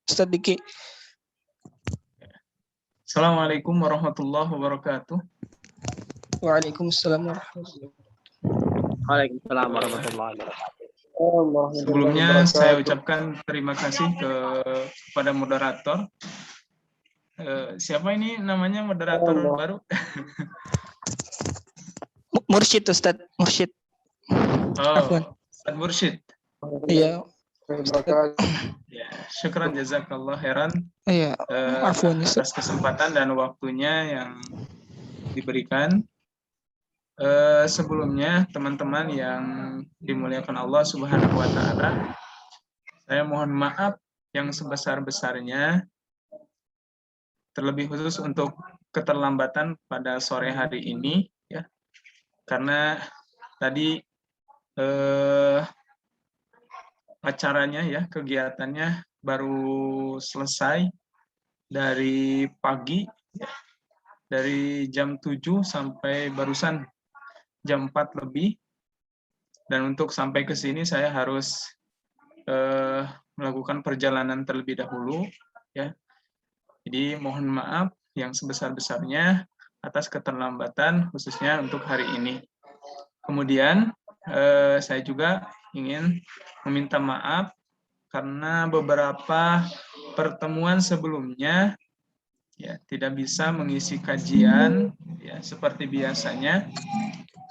Ustaz Diki. Assalamualaikum warahmatullahi wabarakatuh. Waalaikumsalam warahmatullahi wabarakatuh. Waalaikumsalam warahmatullahi wabarakatuh. Sebelumnya saya ucapkan terima kasih kepada moderator. Siapa ini namanya moderator baru? Mursyid Ustaz, Mursyid. Ustaz Mursyid. Iya. Ya, syukran jazakallah khairan. Iya. Atas kesempatan dan waktunya yang diberikan. Sebelumnya teman-teman yang dimuliakan Allah Subhanahu wa taala, saya mohon maaf yang sebesar-besarnya terlebih khusus untuk keterlambatan pada sore hari ini ya. Karena tadi acaranya ya, kegiatannya baru selesai dari pagi ya, dari jam 7 sampai barusan jam 4 lebih, dan untuk sampai ke sini saya harus melakukan perjalanan terlebih dahulu ya. Jadi mohon maaf yang sebesar-besarnya atas keterlambatan khususnya untuk hari ini. Kemudian saya juga ingin meminta maaf karena beberapa pertemuan sebelumnya ya tidak bisa mengisi kajian ya seperti biasanya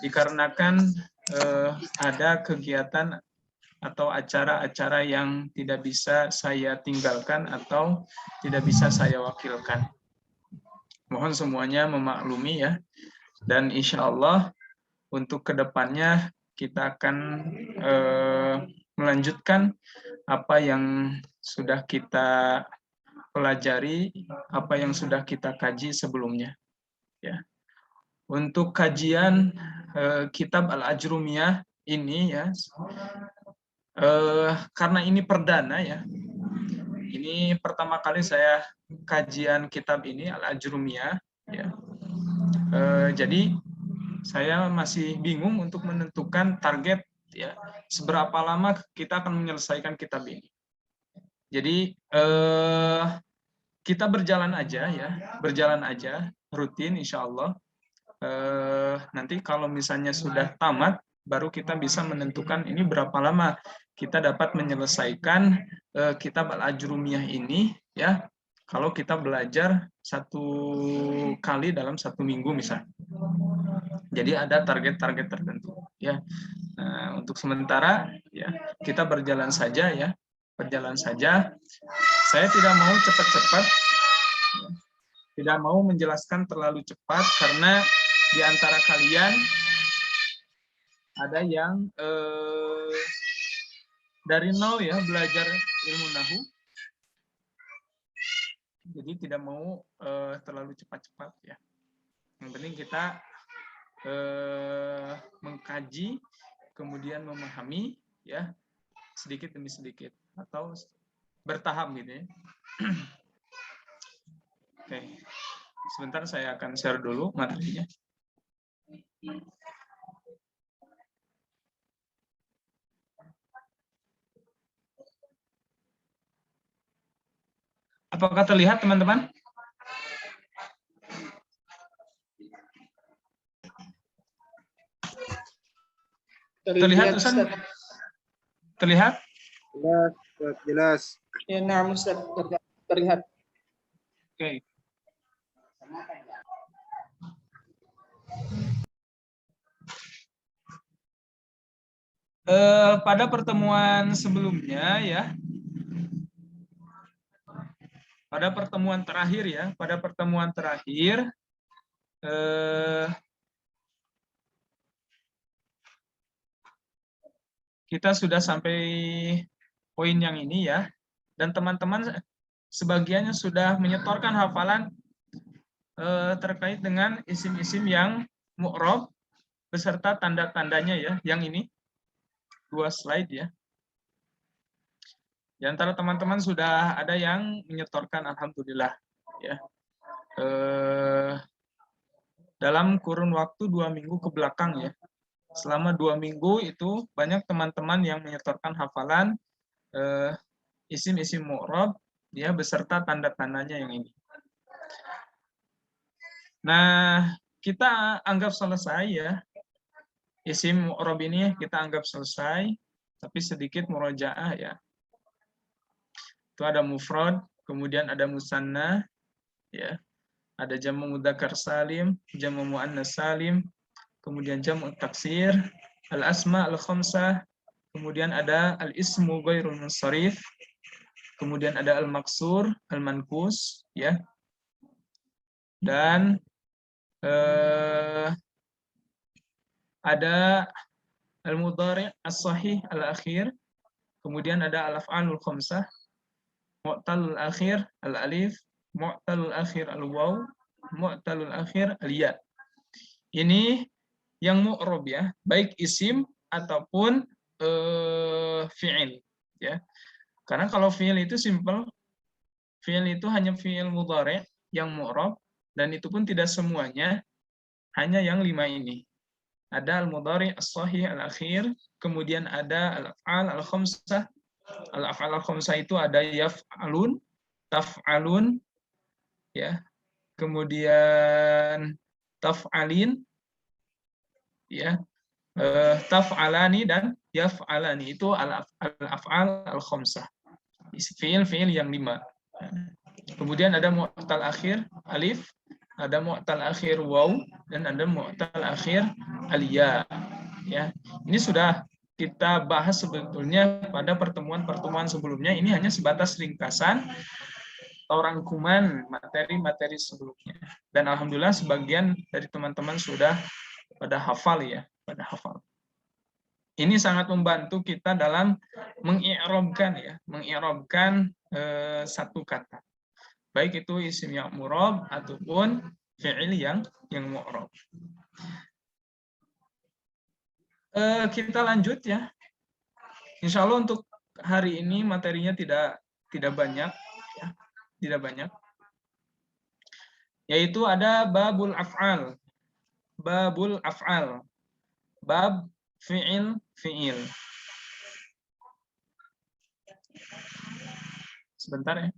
dikarenakan ada kegiatan atau acara-acara yang tidak bisa saya tinggalkan atau tidak bisa saya wakilkan. Mohon semuanya memaklumi ya. Dan insya Allah untuk kedepannya kita akan melanjutkan apa yang sudah kita pelajari, apa yang sudah kita kaji sebelumnya. Ya. Untuk kajian kitab Al-Ajrumiyah ini ya, karena ini perdana ya, ini pertama kali saya kajian kitab ini Al-Ajrumiyah ya. Jadi saya masih bingung untuk menentukan target ya, seberapa lama kita akan menyelesaikan kitab ini. Jadi kita berjalan aja ya, berjalan aja rutin insya Allah. Nanti kalau misalnya sudah tamat, baru kita bisa menentukan ini berapa lama kita dapat menyelesaikan kitab Al-Ajrumiyah ini ya. Kalau kita belajar satu kali dalam 1 minggu misalnya. Jadi ada target-target tertentu ya. Nah, untuk sementara ya kita berjalan saja ya, berjalan saja. Saya tidak mau cepat-cepat, tidak mau menjelaskan terlalu cepat karena di antara kalian ada yang dari nol ya belajar ilmu nahu, jadi tidak mau terlalu cepat-cepat ya. Yang penting kita mengkaji kemudian memahami ya sedikit demi sedikit atau bertahap gitu ya. Oke, sebentar saya akan share dulu materinya. Apakah terlihat teman-teman? Terlihat Ustaz? Terlihat? Jelas. Ya, nah Ustaz, terlihat. Oke. Pada pertemuan sebelumnya ya, pada pertemuan terakhir kita sudah sampai poin yang ini ya, dan teman-teman sebagiannya sudah menyetorkan hafalan terkait dengan isim-isim yang mu'rab beserta tanda-tandanya ya, yang ini 2 slide ya. Di antara teman-teman sudah ada yang menyetorkan, alhamdulillah ya. Dalam kurun waktu 2 minggu ke belakang ya. Selama 2 minggu itu banyak teman-teman yang menyetorkan hafalan isim-isim mu'rab ya, beserta tanda-tandanya yang ini. Nah, kita anggap selesai ya. Isim mu'rab ini kita anggap selesai, tapi sedikit murojaah ya. Itu ada mufrad, kemudian ada musanna, ya. Ada jamu mudzakkar salim, jamu muannas salim, kemudian jamu taksir, al-asma al-khamsah, kemudian ada al-ismu ghairul munsharif, kemudian ada al-maksur, al-mankus, ya. Dan ada al-mudhari' as-sahih al-akhir, kemudian ada al-af'alul khamsah, mu'talul akhir al-alif, mu'talul akhir al-waw, mu'talul akhir al-ya. Ini yang mu'rab ya, baik isim ataupun fi'il ya. Karena kalau fi'il itu simple, fi'il itu hanya fi'il mudhari' yang mu'rab, dan itu pun tidak semuanya, hanya yang 5 ini. Ada al-mudhari' as-sahih al-akhir, kemudian ada al-af'al al-khamsah. Al-af'al al-khamsah itu ada yaf'alun, taf'alun, ya. Kemudian taf'alin, ya. Taf'alani dan yaf'alani, itu al-af'al al-khamsah. Fi'il yang 5. Kemudian ada mu'tal akhir alif, ada mu'tal akhir waw, dan ada mu'tal akhir al-ya. Ya, ini sudah kita bahas sebetulnya pada pertemuan-pertemuan sebelumnya. Ini hanya sebatas ringkasan atau rangkuman materi-materi sebelumnya. Dan alhamdulillah sebagian dari teman-teman sudah pada hafal ya, pada hafal. Ini sangat membantu kita dalam mengi'rabkan ya, mengi'rabkan satu kata. Baik itu isim yang mu'rab ataupun fi'il yang mu'rab. Kita lanjut ya. Insya Allah untuk hari ini materinya tidak banyak ya, tidak banyak. Yaitu ada babul af'al. Babul af'al. Bab fi'il. Sebentar ya.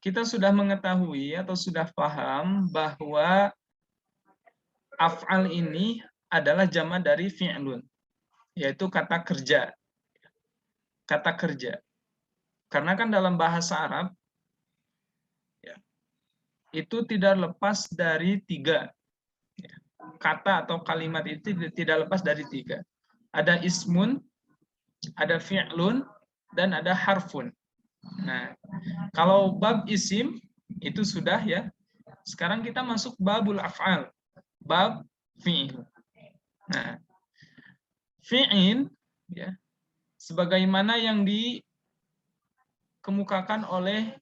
Kita sudah mengetahui atau sudah paham bahwa af'al ini adalah jama' dari fi'lun, yaitu kata kerja. Kata kerja. Karena kan dalam bahasa Arab ya, itu tidak lepas dari 3. Kata atau kalimat itu tidak lepas dari 3. Ada ismun, ada fi'lun, dan ada harfun. Nah, kalau bab isim itu sudah ya. Sekarang kita masuk babul af'al, bab fi'il. Nah, fi'il ya, sebagaimana yang dikemukakan oleh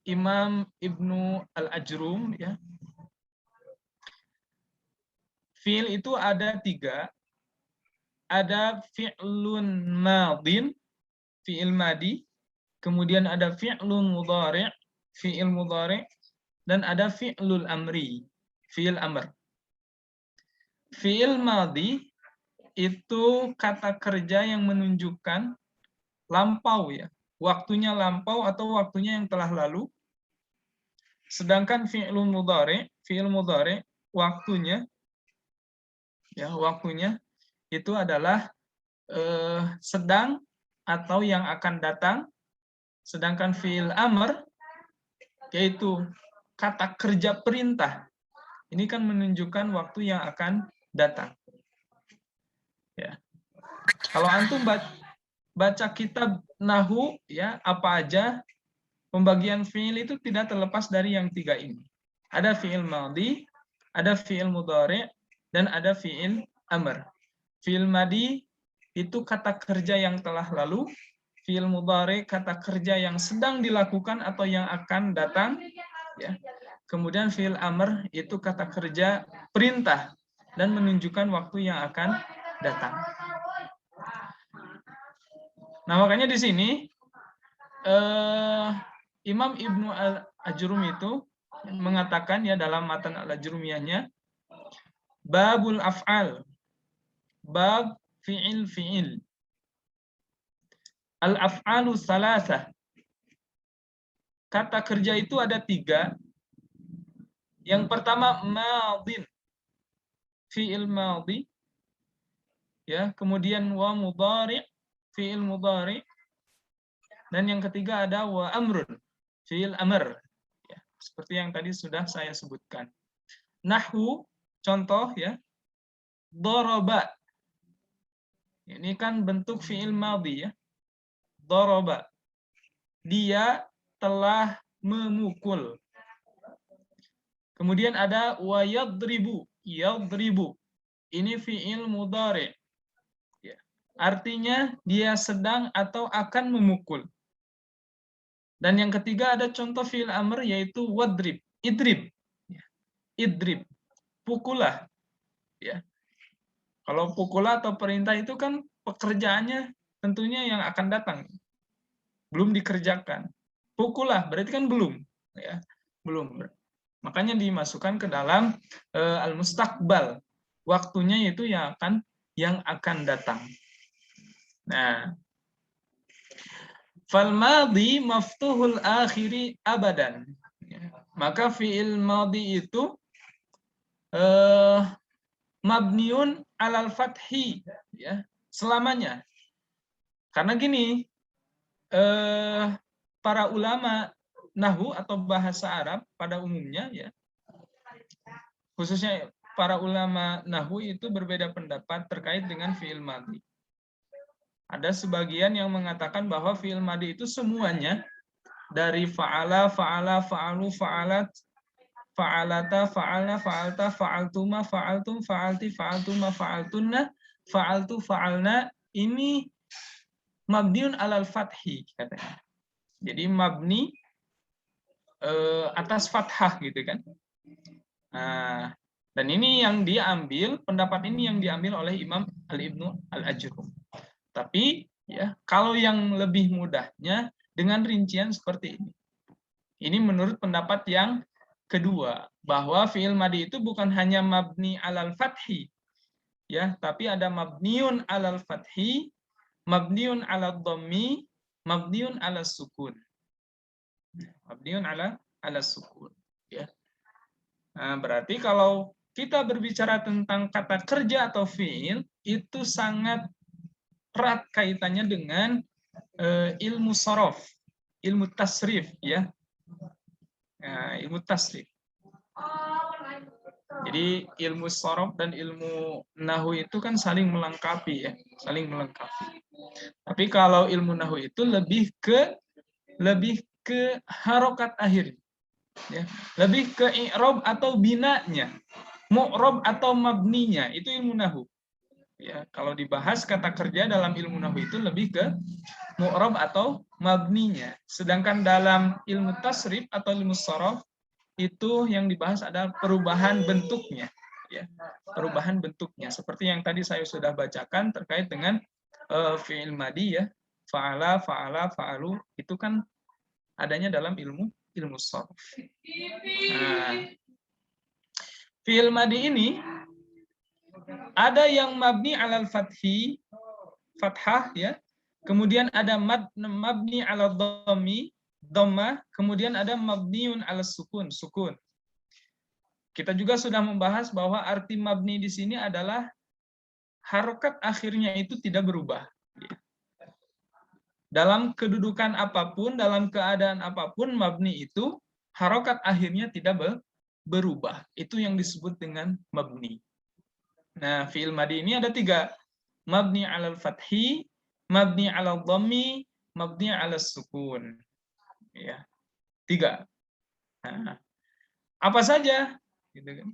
Imam Ibnu Al-Ajrum ya. Fi'il itu ada 3. Ada fi'lun madin, fi'il madi, kemudian ada fi'lun mudhari', fi'il mudhari', dan ada fi'lul amri, fi'il amr. Fi'il madi itu kata kerja yang menunjukkan lampau ya, waktunya lampau atau waktunya yang telah lalu. Sedangkan fi'lul mudhari', fi'il mudhari', waktunya itu adalah sedang atau yang akan datang. Sedangkan fi'il amr yaitu kata kerja perintah. Ini kan menunjukkan waktu yang akan datang. Ya. Kalau antum baca kitab Nahwu ya, apa aja pembagian fi'il itu tidak terlepas dari yang 3 ini. Ada fi'il madhi, ada fi'il mudhari', dan ada fi'il amr. Fi'il madhi itu kata kerja yang telah lalu, fi'il mudhari' kata kerja yang sedang dilakukan atau yang akan datang ya. Kemudian fi'il amr itu kata kerja perintah dan menunjukkan waktu yang akan datang. Nah, makanya di sini Imam Ibnu Al-Ajrum itu mengatakan ya dalam matan al-Ajrumiyahnya, babul af'al, bab fi'il. Al-af'alu salasah. Kata kerja itu ada 3. Yang pertama madin, fi'il madhi, ya, kemudian wa mudhari', fi'il mudhari', dan yang ketiga ada wa amrun, fi'il amr. Ya, seperti yang tadi sudah saya sebutkan. Nahwu, contoh ya, daraba. Ini kan bentuk fi'il madhi ya. Daraba. Dia telah memukul. Kemudian ada wa yadribu, yadribu. Ini fi'il mudhari'. Ya. Artinya dia sedang atau akan memukul. Dan yang ketiga ada contoh fi'il amr yaitu wadrib, idrib. Ya. Idrib. Pukulah. Ya. Kalau pukulah atau perintah itu kan pekerjaannya tentunya yang akan datang. Belum dikerjakan. Pukulah berarti kan belum, ya. Belum. Makanya dimasukkan ke dalam al-mustaqbal. Waktunya itu yang akan datang. Nah, fal madhi maftuhul akhiri abadan. Maka fi'il madhi itu mabniun alal fathi, ya, selamanya. Karena gini, para ulama nahwu atau bahasa Arab pada umumnya ya, khususnya para ulama nahwu itu berbeda pendapat terkait dengan fi'il madhi. Ada sebagian yang mengatakan bahwa fi'il madhi itu semuanya dari fa'ala, fa'ala, fa'alu, fa'alat, fa'alata, fa'alna, fa'alta, fa'altuma, fa'altum, fa'alti, fa'altuma, fa'altunna, fa'altu, fa'alna, ini mabniun alal fathi katanya. Jadi mabni atas fathah gitu kan. Nah, dan ini yang diambil, pendapat ini yang diambil oleh Imam Al-Ibnu Al-Ajrum. Tapi ya, kalau yang lebih mudahnya dengan rincian seperti ini. Ini menurut pendapat yang kedua, bahwa fi'il madhi itu bukan hanya mabni alal fathi, ya, tapi ada mabniun alal fathi, mabniun alal dhammi, mabniun alal sukun. Mabniun ala sukun, ya. Nah, berarti kalau kita berbicara tentang kata kerja atau fi'il, itu sangat erat kaitannya dengan ilmu sorof, ilmu tasrif, ya. Nah, ilmu tasrif. Jadi ilmu sorof dan ilmu nahwu itu kan saling melengkapi, ya, saling melengkapi. Tapi kalau ilmu nahwu itu lebih ke harokat akhir, ya, lebih ke i'rob atau binanya, mu'rob atau mabninya, itu ilmu nahwu. Ya, kalau dibahas kata kerja dalam ilmu nahwu itu lebih ke mu'rob atau mabninya. Sedangkan dalam ilmu tasrif atau ilmu sorof itu yang dibahas adalah perubahan bentuknya, ya, perubahan bentuknya. Seperti yang tadi saya sudah bacakan terkait dengan fi'il madhi, ya, fa'ala, fa'ala, fa'alu, itu kan adanya dalam ilmu sharf. Nah, fi'il madhi ini ada yang mabni alal fathi, fathah, ya. Kemudian ada mabni alal dhammi, dhammah, kemudian ada mabniun alal sukun, sukun. Kita juga sudah membahas bahwa arti mabni di sini adalah harokat akhirnya itu tidak berubah. Dalam kedudukan apapun, dalam keadaan apapun, mabni itu harokat akhirnya tidak berubah. Itu yang disebut dengan mabni. Nah, fi'il madhi ini ada 3. Mabni alal fathi, mabni alal dhammi, mabni alal sukun. Ya, 3. Nah, apa saja? Gitu kan.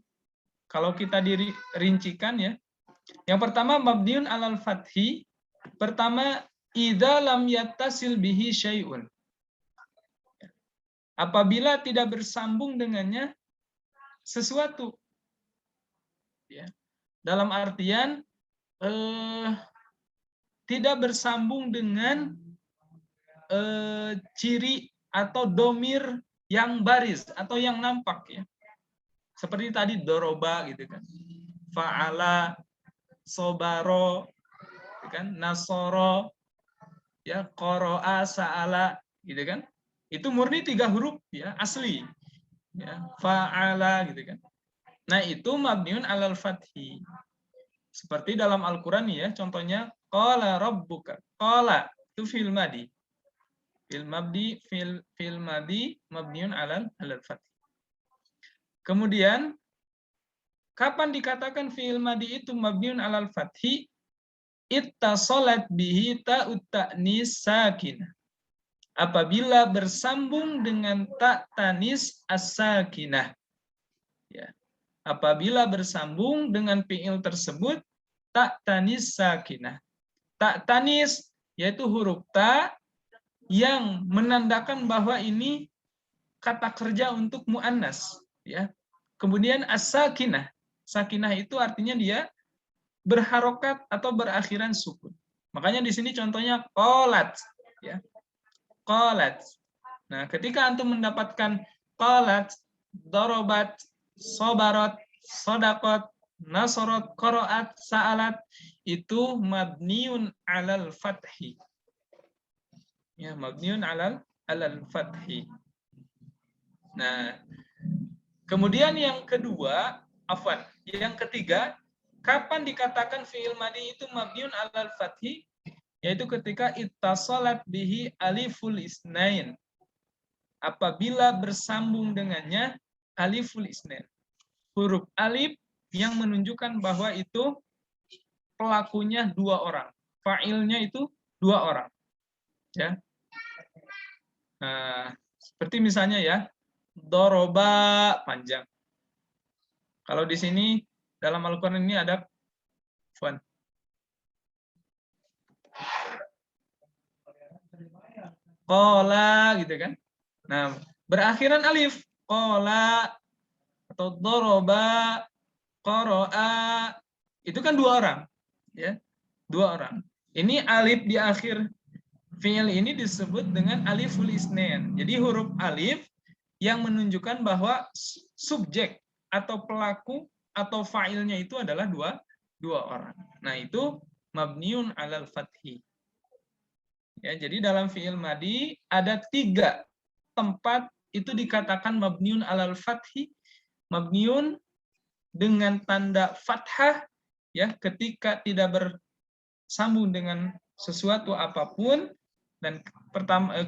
Kalau kita dirincikan, ya. Yang pertama mabniun alal fathi. Pertama, idza lam yattasil bihi syai'un. Apabila tidak bersambung dengannya sesuatu. Ya. Dalam artian tidak bersambung dengan ciri atau domir yang baris atau yang nampak ya. Seperti tadi doroba gitu kan. Fa'ala, sobaro, gitu kan, nasoro, ya, qoro'a, sa'ala, gitu kan. Itu murni 3 huruf ya, asli. Ya, fa'ala gitu kan. Nah, itu mabniun alal fathi. Seperti dalam Al-Qur'an ya, contohnya qala rabbuka. Qala itu fi'il madi. Fi'il madi mabniun alal fathi. Kemudian kapan dikatakan fi'il madi itu mabniun alal fathi? Ittasalat bihi ta'ut ta'nis sakinah. Apabila bersambung dengan ta tanis as-sakinah. Ya. Apabila bersambung dengan fi'il tersebut ta tanis sakinah. Ta tanis yaitu huruf ta yang menandakan bahwa ini kata kerja untuk muannas, ya. Kemudian as-sakinah. Sakinah itu artinya dia berharokat atau berakhiran sukun. Makanya di sini contohnya qalat, ya. Qalat. Nah, ketika antum mendapatkan qalat, dorobat, sobarat, sodakot, nasorot, qoroat, sa'alat, itu mabniun alal fathi. Ya, mabniun alal fathi. Nah, kemudian yang kedua, yang ketiga, kapan dikatakan fi'il madi itu mabniun alal fathi? Yaitu ketika ittasalat bihi aliful isnain. Apabila bersambung dengannya aliful isnain. Huruf alif yang menunjukkan bahwa itu pelakunya 2 orang. Fa'ilnya itu 2 orang. Ya. Nah, seperti misalnya ya, doroba panjang. Kalau di sini dalam Al-Qur'an ini ada qala gitu kan. Nah, berakhiran alif. Qala atau doroba, qoro'a, itu kan 2 orang. Ya, 2 orang. Ini alif di akhir fi'il ini disebut dengan aliful isnain. Jadi huruf alif yang menunjukkan bahwa subjek atau pelaku atau fa'ilnya itu adalah dua orang. Nah, itu mabniun alal fathi. Ya, jadi dalam fi'il madi ada 3 tempat itu dikatakan mabniun alal fathi, mabniun dengan tanda fathah, ya, ketika tidak bersambung dengan sesuatu apapun, dan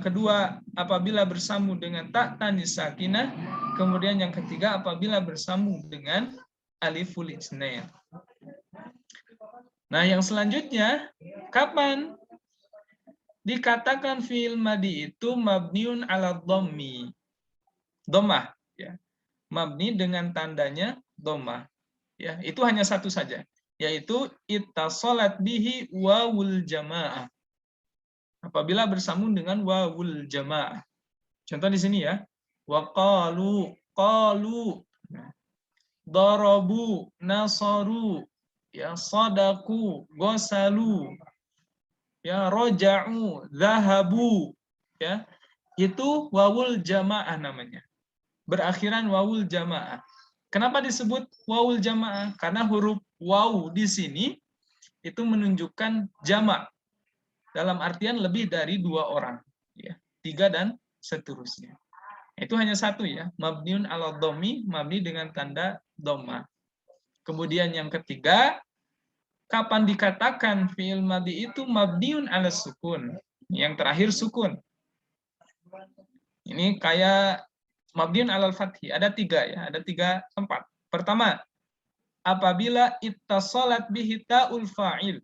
kedua apabila bersambung dengan ta tanis sakinah, kemudian yang ketiga apabila bersambung dengan aliful isnain. Nah, yang selanjutnya, kapan dikatakan fi'il madi itu mabniun ala dhammi. Dhammah, ya. Mabni dengan tandanya dhammah. Ya, itu hanya satu saja, yaitu ittasalat bihi wawul jamaah. Apabila bersambung dengan wawul jamaah. Contoh di sini ya. Wa qalu, darabu, nasaru, ya, sadaku, gosalu, ya, roja'u, zahabu, ya, itu wawul jamaah namanya, berakhiran wawul jamaah. Kenapa disebut wawul jamaah? Karena huruf waw di sini itu menunjukkan jamak, dalam artian lebih dari 2 orang, ya, 3 dan seterusnya. Itu hanya satu ya, mabniun ala dhammi, mabni dengan tanda dhamma. Kemudian yang ketiga, kapan dikatakan fi'il madi itu mabniun ala sukun? Yang terakhir sukun. Ini kayak mabniun alal fathi. Ada 3 ya, ada 3 tempat. Pertama, apabila ittasalat bihi ta'ul fa'il.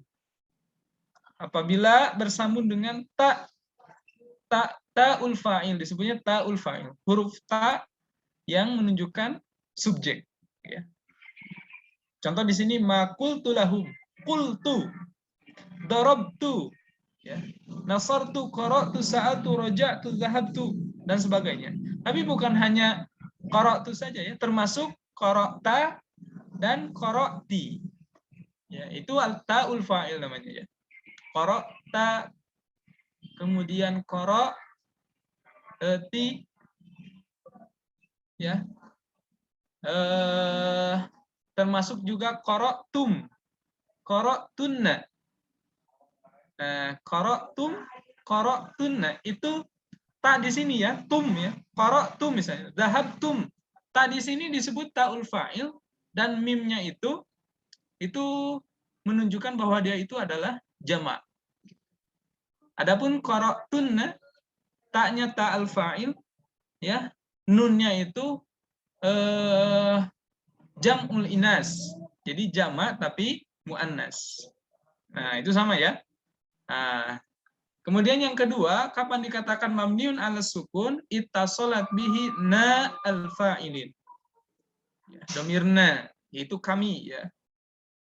Apabila bersambung dengan ta'ul fa'il, disebutnya ta'ul fa'il. Huruf ta yang menunjukkan subjek. Ya. Contoh di sini, ma qultu lahum, qultu, darabtu, ya, nasartu, qara'tu, sa'atu, raja'tu, zahabtu, dan sebagainya. Tapi bukan hanya qara'tu saja ya, termasuk qara'ta dan qara'ti. Ya, itu ta'ul fa'il namanya ya. Qara'ta, kemudian qara'ti, ya. Termasuk juga qara'tum, qara'tunna. Qara'tunna itu ta di sini ya, tum ya. Qara'tum misalnya, dhahabtum. Ta di sini disebut taul fa'il dan mimnya itu menunjukkan bahwa dia itu adalah jamak. Adapun qara'tunna, ta-nya ta'al fa'il ya, nunnya itu jam'ul inas. Jadi jamak tapi muannas. Nah, itu sama ya. Nah, kemudian yang kedua, kapan dikatakan mabniun ala sukun, ittasalat bihi na al-fa'ilin. Ya, domirna, yaitu kami ya.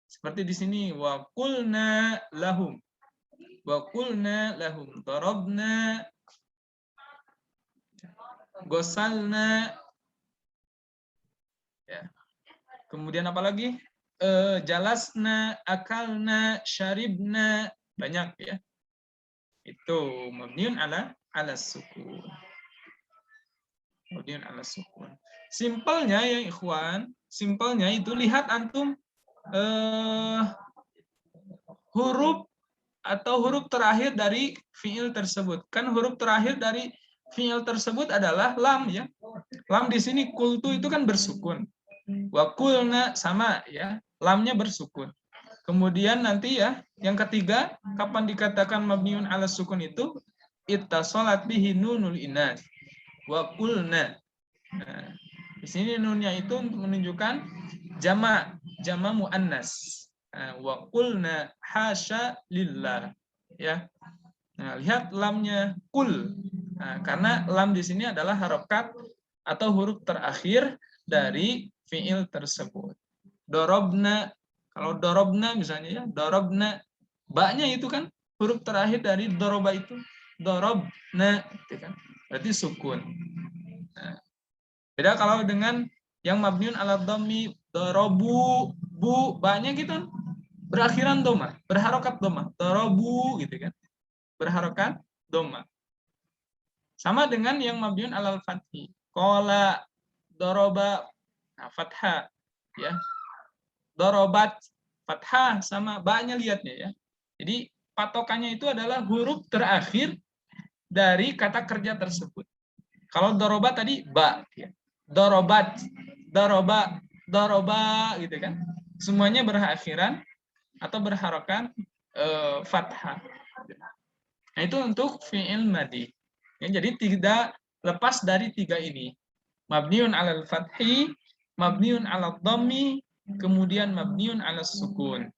Seperti di sini, wa qulna lahum. Wa qulna lahum. Darabna, gosalna. Ya. Kemudian apa lagi? Jalasna, akalna, syaribna. Banyak ya. Itu mabniun ala sukun. Mabniun ala sukun. Simpelnya ya ikhwan, simpelnya itu lihat antum huruf atau huruf terakhir dari fiil tersebut. Kan huruf terakhir dari fiil tersebut adalah lam ya. Lam di sini kultu itu kan bersukun. Wa qulna sama ya, lamnya bersukun. Kemudian nanti ya, yang ketiga, kapan dikatakan mabniun ala sukun itu? Ittasalat bihi nunul inas. Wa qulna. Nah, di sini nunnya itu untuk menunjukkan jamak muannas. Wa qulna hasya lillah. Ya. Nah, lihat lamnya kul. Nah, karena lam di sini adalah harokat atau huruf terakhir dari fiil tersebut. Dorobna, kalau dorobna misalnya ya, dorobna, ba-nya itu kan huruf terakhir dari doroba itu, dorobna, gitu kan, berarti sukun. Nah, beda kalau dengan yang mabniun ala dhammi, dorobu, bu, ba-nya gitu, berakhiran doma, berharokat doma, dorobu, gitu kan, berharokat doma. Sama dengan yang mabniun ala fathi, kola, doroba, nah, fathah, ya. Dorobat, fathah, sama ba-nya lihatnya ya. Jadi patokannya itu adalah huruf terakhir dari kata kerja tersebut. Kalau dorobat tadi ba, ya. Dorobat, doroba, doroba, gitu kan. Semuanya berakhiran atau berharokan fathah. Nah, itu untuk fi'il madi. Ya, jadi tidak lepas dari tiga ini. Mabniun alal fathi, mabniun alal dhammi, kemudian mabniun ala sukun.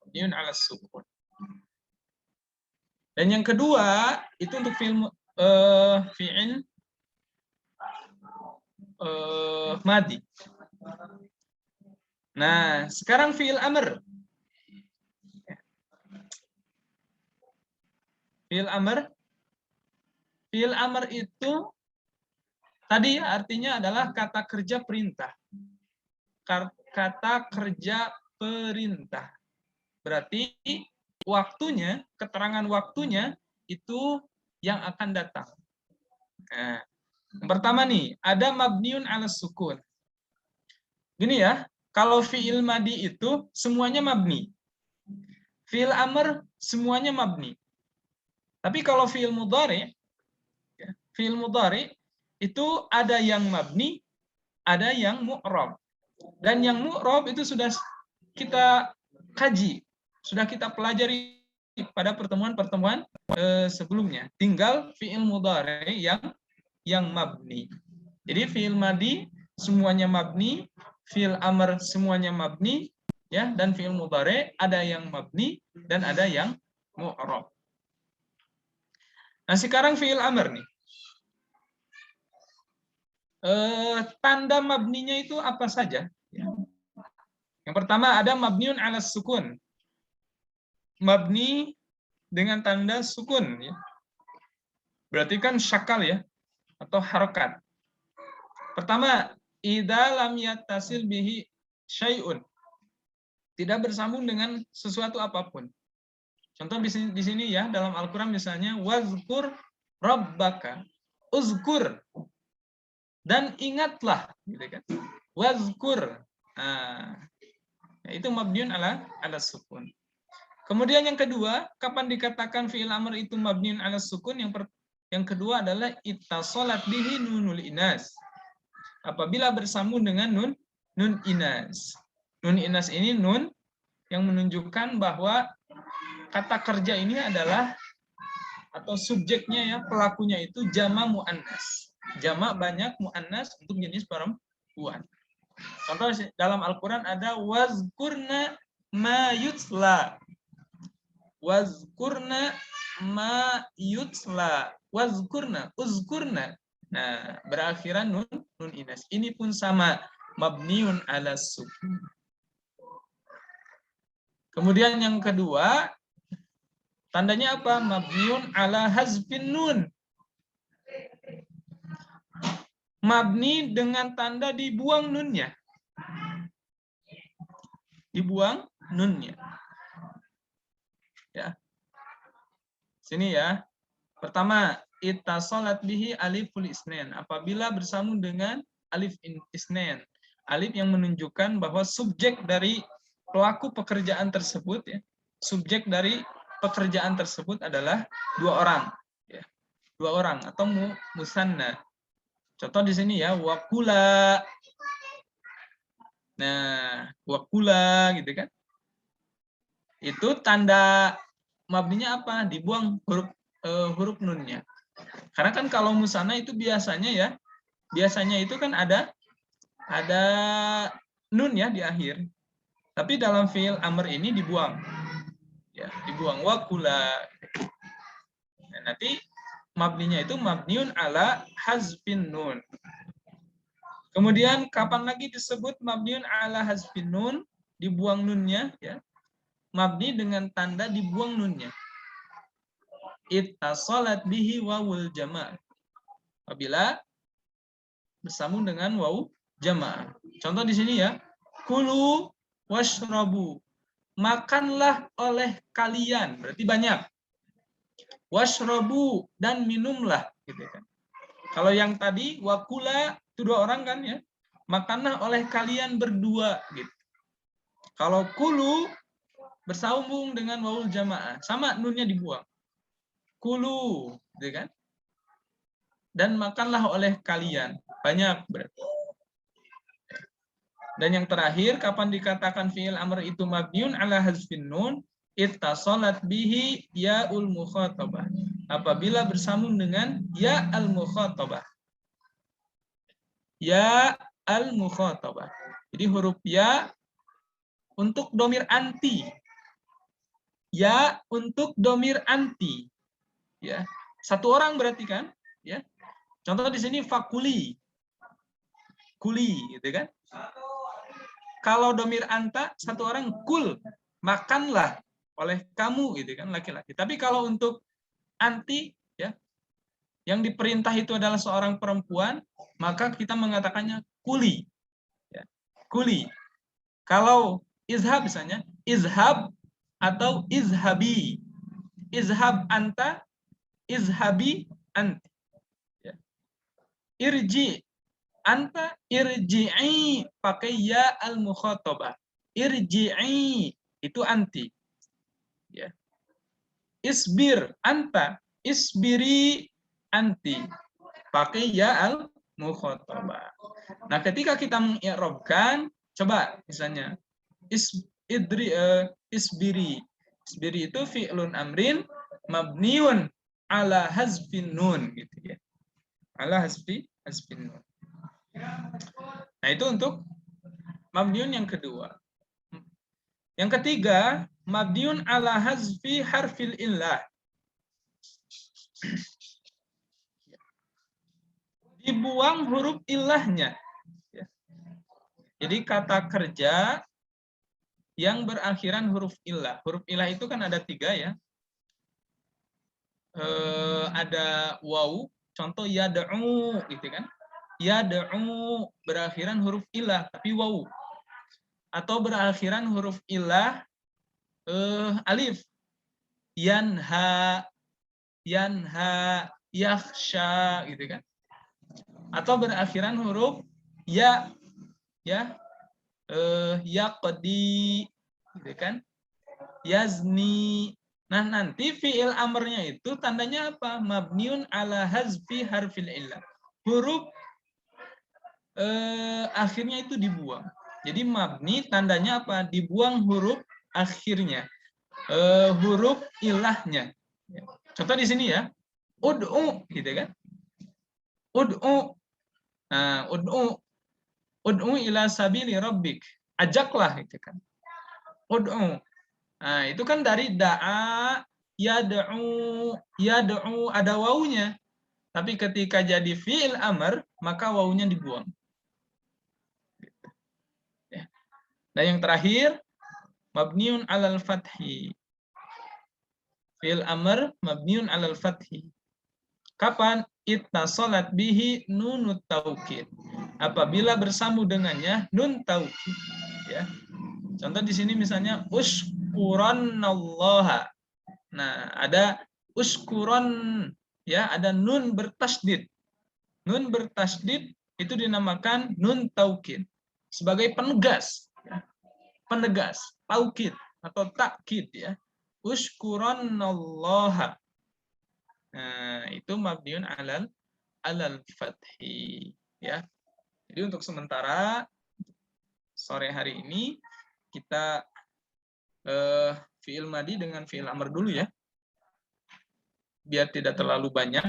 Mabniun ala sukun. Dan yang kedua itu untuk fi'il madi. Nah, sekarang fi'il amr. Fi'il amr. Fi'il amr itu tadi artinya adalah kata kerja perintah. Kata kerja perintah. Berarti waktunya, keterangan waktunya itu yang akan datang. Nah, yang pertama nih, ada mabniun ala sukun. Gini ya, kalau fi'il madi itu semuanya mabni. Fi'il amr semuanya mabni. Tapi kalau fi'il mudhari, itu ada yang mabni, ada yang mu'rab. Dan yang mu'rab itu sudah kita kaji, sudah kita pelajari pada pertemuan-pertemuan sebelumnya. Tinggal fi'il mudhari yang mabni. Jadi fi'il madi semuanya mabni, fi'il amr semuanya mabni, ya, dan fi'il mudhari ada yang mabni dan ada yang mu'rab. Nah, sekarang fi'il amr nih. Tanda mabninya itu apa saja? Yang pertama ada mabniun ala sukun. Mabni dengan tanda sukun. Ya. Berarti kan syakal ya, atau harokat. Pertama, idza lam yattasil bihi syai'un. Tidak bersambung dengan sesuatu apapun. Contoh di sini ya, dalam Al-Quran misalnya, wazkur rabbaka. Uzkur. Dan ingatlah, gitu kan. Wazkur. Nah, itu mabniun ala sukun. Kemudian yang kedua, kapan dikatakan fi'il amr itu mabniun ala sukun? Yang kedua adalah ittasalat bihi nunul inas. Apabila bersambung dengan nun inas. Nun inas ini nun yang menunjukkan bahwa kata kerja ini adalah atau subjeknya ya, pelakunya itu jama muannas. Jama banyak, muannas untuk jenis perempuan. Contoh dalam Al-Qur'an ada wazkurna ma yutla. Wazkurna ma yutla. Wazkurna, uzkurna. Nah, berakhiran nun inas. Ini pun sama, mabniun ala sukun. Kemudian yang kedua, tandanya apa? Mabniun ala hazfin nun. Mabni dengan tanda dibuang nunnya. Dibuang nunnya. Ya. Sini ya. Pertama, ittasalat bihi aliful isnain. Apabila bersambung dengan alif isnain. Alif yang menunjukkan bahwa subjek dari pelaku pekerjaan tersebut ya. Subjek dari pekerjaan tersebut adalah dua orang. Ya. Dua orang atau musanna. Contoh di sini ya, wakula. Nah, wakula gitu kan. Itu tanda mabninya apa? Dibuang huruf nunnya. Karena kan kalau musanna itu biasanya itu kan ada nun ya di akhir. Tapi dalam fi'il amr ini dibuang. Ya, dibuang wakula. Nah, nanti mabninya itu mabniun ala hazfin nun. Kemudian kapan lagi disebut mabniun ala hazfin nun? Dibuang nunnya ya. Mabni dengan tanda dibuang nunnya. Ittasalat bihi wawul jama'. Apabila bersambung dengan wawu jama'. Contoh di sini ya. Kulu washrabu. Makanlah oleh kalian. Berarti banyak. Washrabu dan minumlah gitu kan. Kalau yang tadi wakula itu dua orang kan ya. Makanlah oleh kalian berdua gitu. Kalau kulu bersambung dengan wawul jamaah, sama nunnya dibuang. Kulu, gitu kan? Dan makanlah oleh kalian. Banyak berarti. Dan yang terakhir, kapan dikatakan fi'il amr itu mabniun ala hazfin nun, ittasalat bihi ya'ul mukhatabah. Apabila bersambung dengan ya al-mukhatabah. Ya al-mukhatabah. Jadi huruf ya untuk domir anti. Ya untuk domir anti. Ya. Satu orang berarti kan? Ya. Contoh di sini fakuli. Kuli gitu kan? Kalau domir anta satu orang kul, makanlah oleh kamu gitu kan laki-laki. Tapi kalau untuk anti ya yang diperintah itu adalah seorang perempuan, maka kita mengatakannya kuli. Ya. Kuli. Kalau izhab misalnya, izhab atau izhabi. Izhab anta, izhabi anti. Ya. Irji anta, irji'i pakai ya al-mukhatabah. Irji'i itu anti. Ya. Isbir anta, isbiri anti. Pakai ya al-mukhatabah. Nah, ketika kita mengi'rabkan, coba misalnya isbiri. Isbiri itu fi'lun amrin mabniun ala hazfin nun gitu ya. Ala hazfin nun. Nah, itu untuk mabniun yang kedua. Yang ketiga, mabniun ala hazfi harfil illah. Dibuang huruf illahnya. Jadi kata kerja yang berakhiran huruf illah. Huruf illah itu kan ada 3 ya. Ada waw, contoh yad'u gitu kan. Yad'u berakhiran huruf illah tapi waw. Atau berakhiran huruf illah alif. Yanha, yakhsha gitu kan. atau berakhiran huruf ya, ya, yaqdi, gitu kan? Yazni. Nah, nanti fiil amrnya itu tandanya apa? Mabniun ala hazfi harfil illah. Huruf akhirnya itu dibuang. Jadi mabni tandanya apa? Dibuang huruf akhirnya. Huruf ilahnya. Contoh di sini ya. Ud'u, gitu kan? Ud'u. Nah, ud'u ila sabili rabbik. Ajaklah, gitu kan. Ud'u. Nah, itu kan dari da'a, yad'u ada wawunya. Tapi ketika jadi fi'il amr, maka wawunya dibuang. Ya. Dan yang terakhir, mabniun 'alal fathi. Fi'il amr mabniun 'alal fathi. Kapan? Ittasalat bihi nunut taukid. Apabila bersambung dengannya nun taukid. Ya. Contoh di sini misalnya uskurannallaha. Nah, ada uskuron, ya, ada nun bertasdid. Nun bertasdid itu dinamakan nun taukid sebagai penegas, ya. Penegas, taukid atau takkid, ya. Uskurannallaha. Nah, itu mabniun alal fathi, ya. Jadi untuk sementara sore hari ini kita fi'il madi dengan fi'il amr dulu, ya, biar tidak terlalu banyak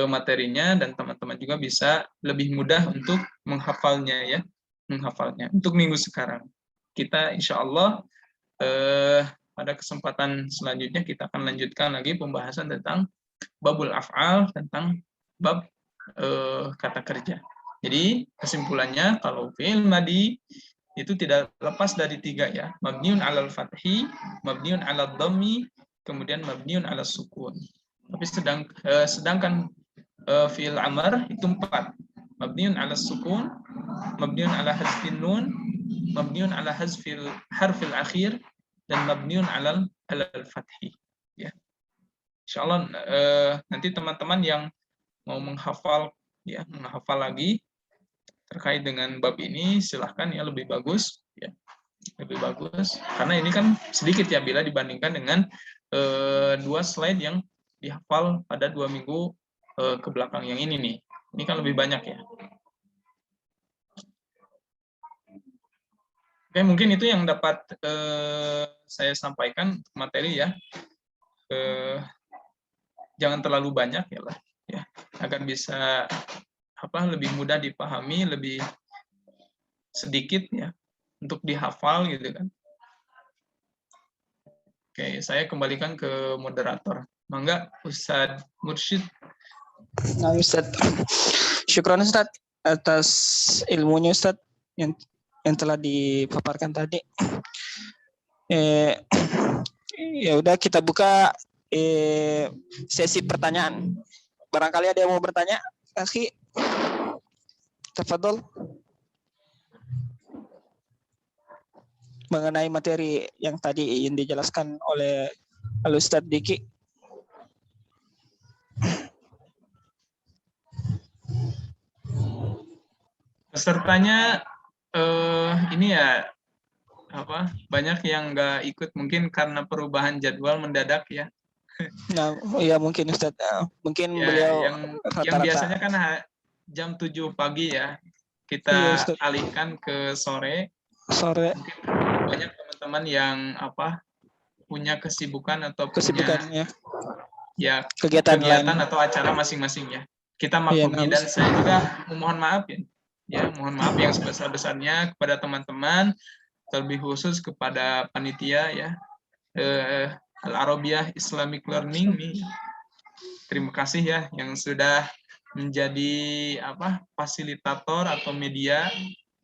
materinya dan teman-teman juga bisa lebih mudah untuk menghafalnya, ya, menghafalnya. Untuk minggu sekarang kita insya Allah pada kesempatan selanjutnya kita akan lanjutkan lagi pembahasan tentang babul af'al, tentang bab kata kerja. Jadi kesimpulannya, kalau fi'il madi itu tidak lepas dari 3, ya. Mabniun 'alal fathi, mabniun 'alad dhammi, kemudian mabniun 'alas sukun. Tapi sedangkan fi'il amr itu 4. Mabniun 'alas sukun, mabniun 'ala hazfin nun, mabniun 'ala hazfil harfil akhir, dan mabniun 'alal fathi, ya. Insyaallah nanti teman-teman yang mau menghafal, ya, menghafal lagi terkait dengan bab ini, silahkan, ya, lebih bagus, ya, lebih bagus, karena ini kan sedikit, ya, bila dibandingkan dengan 2 slide yang dihafal pada 2 minggu ke belakang yang ini nih. Ini kan lebih banyak, ya. Oke, mungkin itu yang dapat saya sampaikan materi, ya. Jangan terlalu banyak, ya lah, ya, agar bisa lebih mudah dipahami, lebih sedikit, ya, untuk dihafal, gitu kan. Oke, saya kembalikan ke moderator. Mangga, Ustadz Mursyid. Nah, Ustaz. Syukran Ustaz atas ilmunya Ustaz yang telah dipaparkan tadi. Ya udah, kita buka sesi pertanyaan. Barangkali ada yang mau bertanya, Akhi. Tafadhol. Mengenai materi yang tadi yang dijelaskan oleh Al-Ustadz Diki. Pesertanya ini, ya, banyak yang nggak ikut mungkin karena perubahan jadwal mendadak, ya. Nah, ya mungkin Ustaz, mungkin Ya, beliau yang biasanya kan jam 7 pagi, ya, kita alihkan ke sore. Sore. Mungkin banyak teman-teman yang punya kesibukan atau Kesibukannya. ya Kegiatan lain atau acara masing-masing, ya. Kita maklumi, dan saya juga memohon maaf, ya. Ya, mohon maaf yang sebesar-besarnya kepada teman-teman, terlebih khusus kepada panitia, ya, Al-Arabiyah Islamic Learning nih. Terima kasih, ya, yang sudah menjadi fasilitator atau media,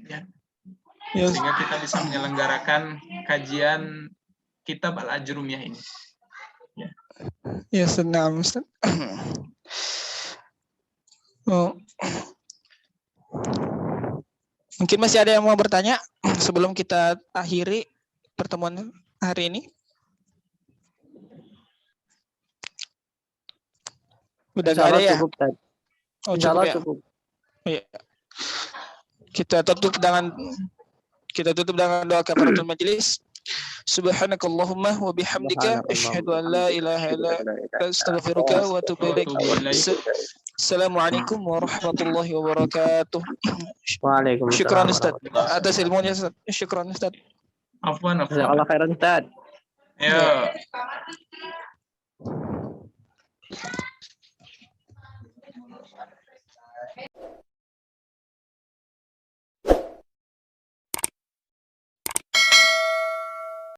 ya, sehingga kita bisa menyelenggarakan kajian kitab Al-Ajrumiyah ini. Ya. Ya, senang Ustaz. Oh. Mungkin masih ada yang mau bertanya sebelum kita akhiri pertemuan hari ini? Udah nggak ada, ya? Cukup, Tad. Oh, Insya Allah cukup, ya? cukup. Iya. Kita tutup dengan doa kafaratul majelis. Subhanakallahumma wa bihamdika asyhadu an la ilaha illa anta astaghfiruka wa atubu ilaik. Assalamualaikum warahmatullahi wabarakatuh. Waalaikumsalam. Syukran Ustaz atas ilmunya Ustaz. Syukran Ustaz. Afwan. Jazakallah khairan Ustaz. Ya.